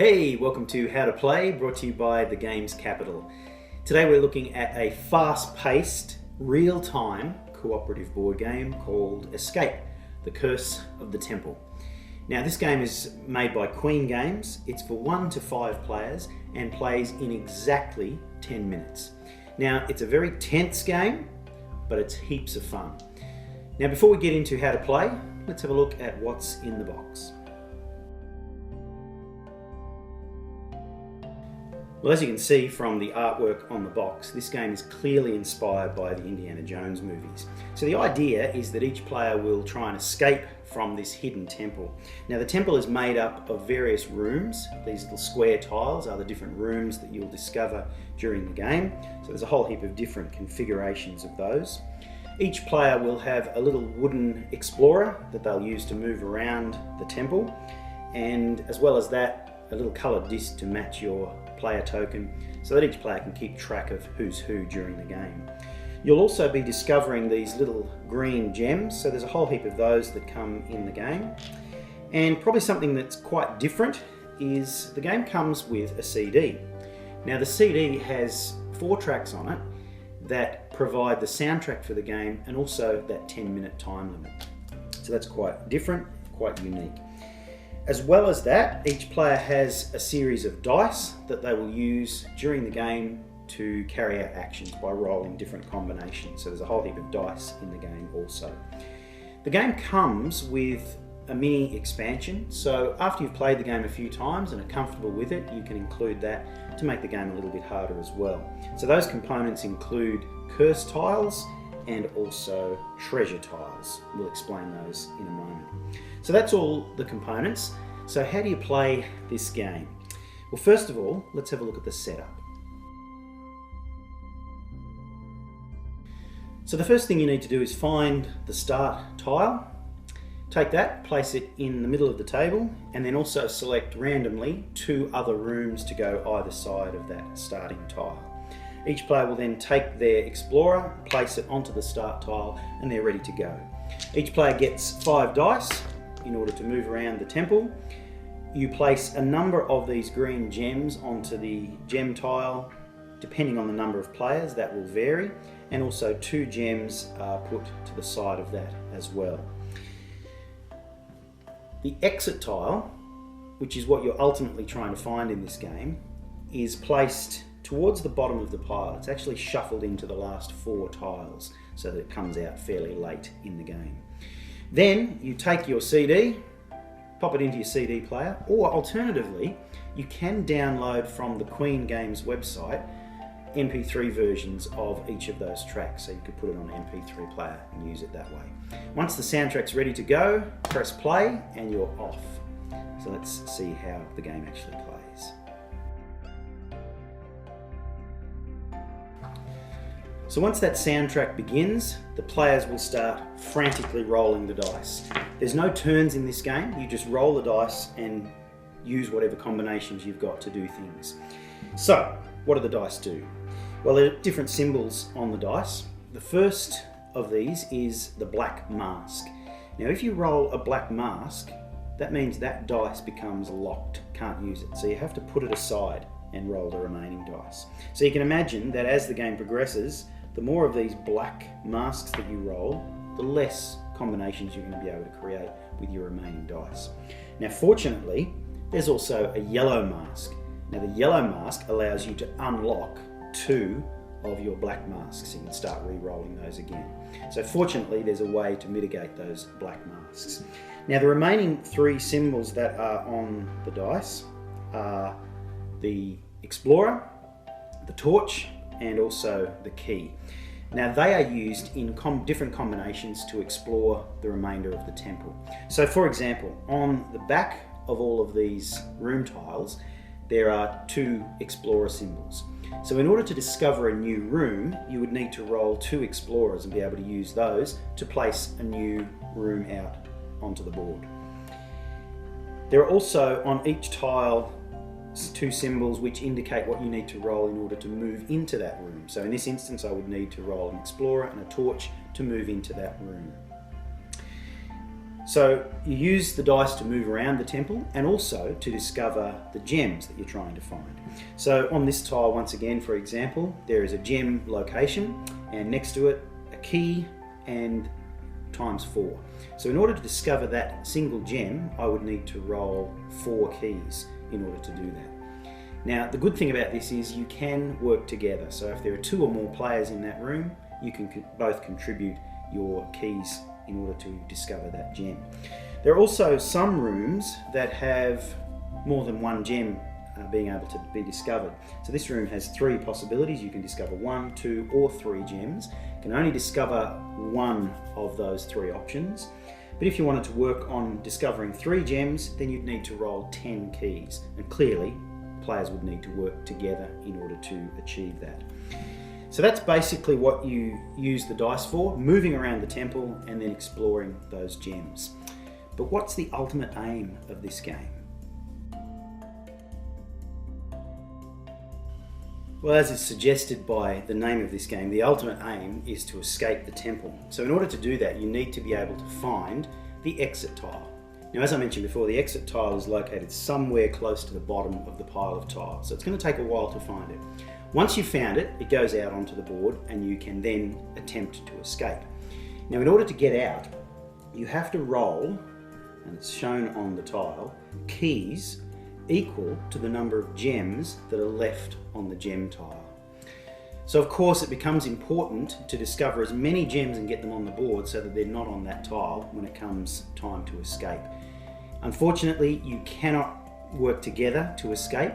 Hey, welcome to How to Play, brought to you by The Games Capital. Today we're looking at a fast-paced, real-time cooperative board game called Escape: The Curse of the Temple. Now this game is made by Queen Games. It's for 1 to 5 players and plays in exactly 10 minutes. Now it's a very tense game, but it's heaps of fun. Now before we get into how to play, let's have a look at what's in the box. Well, as you can see from the artwork on the box, this game is clearly inspired by the Indiana Jones movies. So the idea is that each player will try and escape from this hidden temple. Now the temple is made up of various rooms. These little square tiles are the different rooms that you'll discover during the game. So there's a whole heap of different configurations of those. Each player will have a little wooden explorer that they'll use to move around the temple, and as well as that, a little coloured disc to match your player token so that each player can keep track of who's who during the game. You'll also be discovering these little green gems, so there's a whole heap of those that come in the game. And probably something that's quite different is the game comes with a CD. Now the CD has 4 tracks on it that provide the soundtrack for the game and also that 10-minute time limit. So that's quite different, quite unique. As well as that, each player has a series of dice that they will use during the game to carry out actions by rolling different combinations. So there's a whole heap of dice in the game also. The game comes with a mini expansion, so after you've played the game a few times and are comfortable with it, you can include that to make the game a little bit harder as well. So those components include curse tiles and also treasure tiles. We'll explain those in a moment. So that's all the components. So how do you play this game? Well, first of all, let's have a look at the setup. So the first thing you need to do is find the start tile. Take that, place it in the middle of the table, and then also select randomly 2 other rooms to go either side of that starting tile. Each player will then take their explorer, place it onto the start tile, and they're ready to go. Each player gets 5 dice in order to move around the temple. You place a number of these green gems onto the gem tile. Depending on the number of players, that will vary, and also 2 gems are put to the side of that as well. The exit tile, which is what you're ultimately trying to find in this game, is placed towards the bottom of the pile. It's actually shuffled into the last 4 tiles so that it comes out fairly late in the game. Then you take your CD, pop it into your CD player, or alternatively, you can download from the Queen Games website MP3 versions of each of those tracks, so you could put it on an MP3 player and use it that way. Once the soundtrack's ready to go, press play and you're off. So let's see how the game actually plays. So once that soundtrack begins, the players will start frantically rolling the dice. There's no turns in this game, you just roll the dice and use whatever combinations you've got to do things. So, what do the dice do? Well, there are different symbols on the dice. The first of these is the black mask. Now if you roll a black mask, that means that dice becomes locked, can't use it. So you have to put it aside and roll the remaining dice. So you can imagine that as the game progresses, the more of these black masks that you roll, the less combinations you're going to be able to create with your remaining dice. Now fortunately, there's also a yellow mask. Now the yellow mask allows you to unlock 2 of your black masks. You can start re-rolling those again. So fortunately there's a way to mitigate those black masks. Now the remaining 3 symbols that are on the dice are the explorer, the torch, and also the key. Now they are used in different combinations to explore the remainder of the temple. So for example, on the back of all of these room tiles, there are 2 explorer symbols. So in order to discover a new room, you would need to roll 2 explorers and be able to use those to place a new room out onto the board. There are also on each tile 2 symbols which indicate what you need to roll in order to move into that room. So in this instance I would need to roll an explorer and a torch to move into that room. So you use the dice to move around the temple and also to discover the gems that you're trying to find. So on this tile, once again, for example, there is a gem location and next to it a key and ×4. So in order to discover that single gem, I would need to roll 4 keys in order to do that. Now, the good thing about this is you can work together. So if there are 2 or more players in that room, you can both contribute your keys in order to discover that gem. There are also some rooms that have more than one gem being able to be discovered. So this room has 3 possibilities. You can discover 1, 2 or 3 gems. You can only discover one of those 3 options. But if you wanted to work on discovering 3 gems, then you'd need to roll 10 keys. And clearly, players would need to work together in order to achieve that. So that's basically what you use the dice for, moving around the temple and then exploring those gems. But what's the ultimate aim of this game? Well, as is suggested by the name of this game, the ultimate aim is to escape the temple. So in order to do that, you need to be able to find the exit tile. Now, as I mentioned before, the exit tile is located somewhere close to the bottom of the pile of tiles. So it's going to take a while to find it. Once you've found it, it goes out onto the board and you can then attempt to escape. Now, in order to get out, you have to roll, and it's shown on the tile, keys equal to the number of gems that are left on the gem tile. So of course it becomes important to discover as many gems and get them on the board so that they're not on that tile when it comes time to escape. Unfortunately, you cannot work together to escape.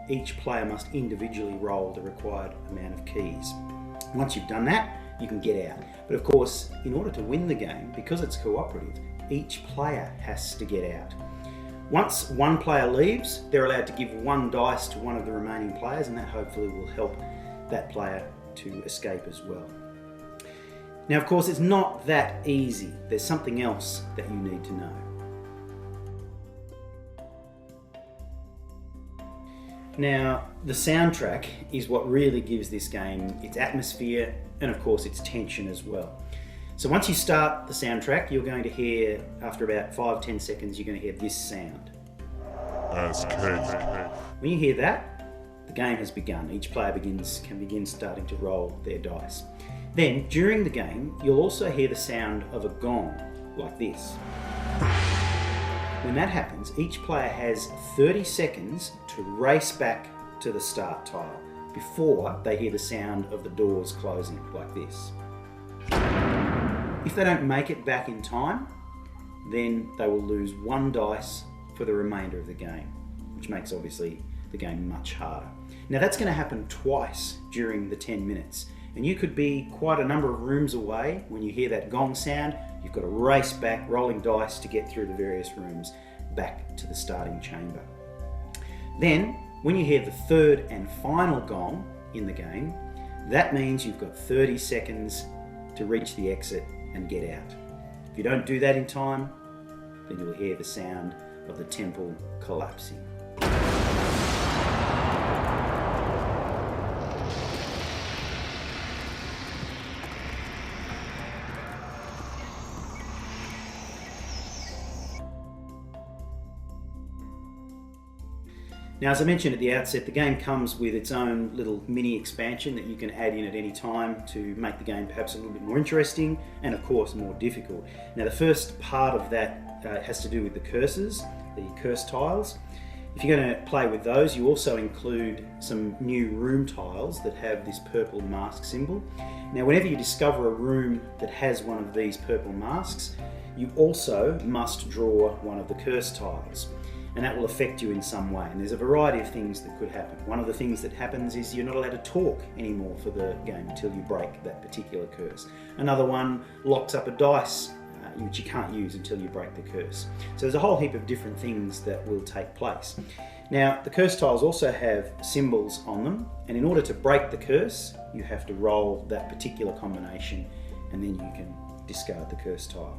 Each player must individually roll the required amount of keys. Once you've done that, you can get out. But of course, in order to win the game, because it's cooperative, each player has to get out. Once one player leaves, they're allowed to give 1 dice to one of the remaining players, and that hopefully will help that player to escape as well. Now, of course, it's not that easy. There's something else that you need to know. Now, the soundtrack is what really gives this game its atmosphere and, of course, its tension as well. So once you start the soundtrack, you're going to hear, after about 5-10 seconds, you're going to hear this sound. When you hear that, the game has begun. Each player can begin starting to roll their dice. Then, during the game, you'll also hear the sound of a gong, like this. When that happens, each player has 30 seconds to race back to the start tile before they hear the sound of the doors closing, like this. If they don't make it back in time, then they will lose 1 dice for the remainder of the game, which makes obviously the game much harder. Now that's going to happen twice during the 10 minutes, and you could be quite a number of rooms away when you hear that gong sound. You've got to race back, rolling dice to get through the various rooms back to the starting chamber. Then, when you hear the 3rd and final gong in the game, that means you've got 30 seconds to reach the exit and get out. If you don't do that in time, then you'll hear the sound of the temple collapsing. Now, as I mentioned at the outset, the game comes with its own little mini expansion that you can add in at any time to make the game perhaps a little bit more interesting and, of course, more difficult. Now, the first part of that has to do with the curses, the curse tiles. If you're going to play with those, you also include some new room tiles that have this purple mask symbol. Now, whenever you discover a room that has one of these purple masks, you also must draw one of the curse tiles, and that will affect you in some way. And there's a variety of things that could happen. One of the things that happens is you're not allowed to talk anymore for the game until you break that particular curse. Another one locks up a dice which you can't use until you break the curse. So there's a whole heap of different things that will take place. Now, the curse tiles also have symbols on them, and in order to break the curse, you have to roll that particular combination, and then you can discard the curse tile.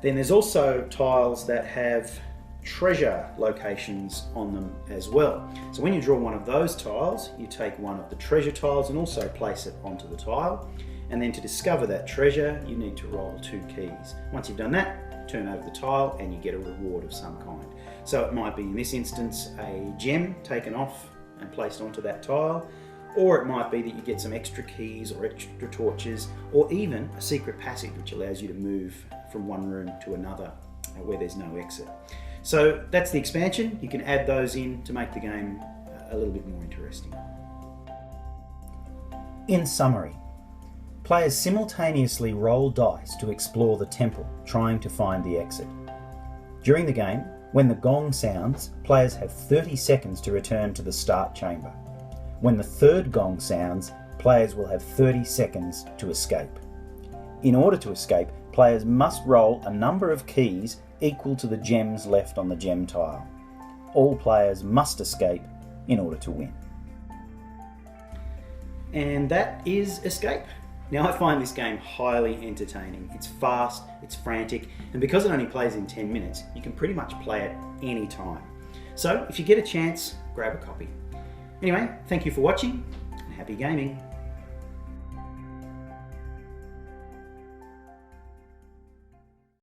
Then there's also tiles that have treasure locations on them as well. So when you draw one of those tiles, you take one of the treasure tiles and also place it onto the tile. And then to discover that treasure, you need to roll 2 keys. Once you've done that, turn over the tile and you get a reward of some kind. So it might be, in this instance, a gem taken off and placed onto that tile, or it might be that you get some extra keys or extra torches, or even a secret passage which allows you to move from one room to another where there's no exit. So that's the expansion. You can add those in to make the game a little bit more interesting. In summary, players simultaneously roll dice to explore the temple, trying to find the exit. During the game, when the gong sounds, players have 30 seconds to return to the start chamber. When the third gong sounds, players will have 30 seconds to escape. In order to escape, players must roll a number of keys equal to the gems left on the gem tile. All players must escape in order to win. And that is Escape. Now, I find this game highly entertaining. It's fast, it's frantic, and because it only plays in 10 minutes, you can pretty much play it any time. So if you get a chance, grab a copy. Anyway, thank you for watching and happy gaming.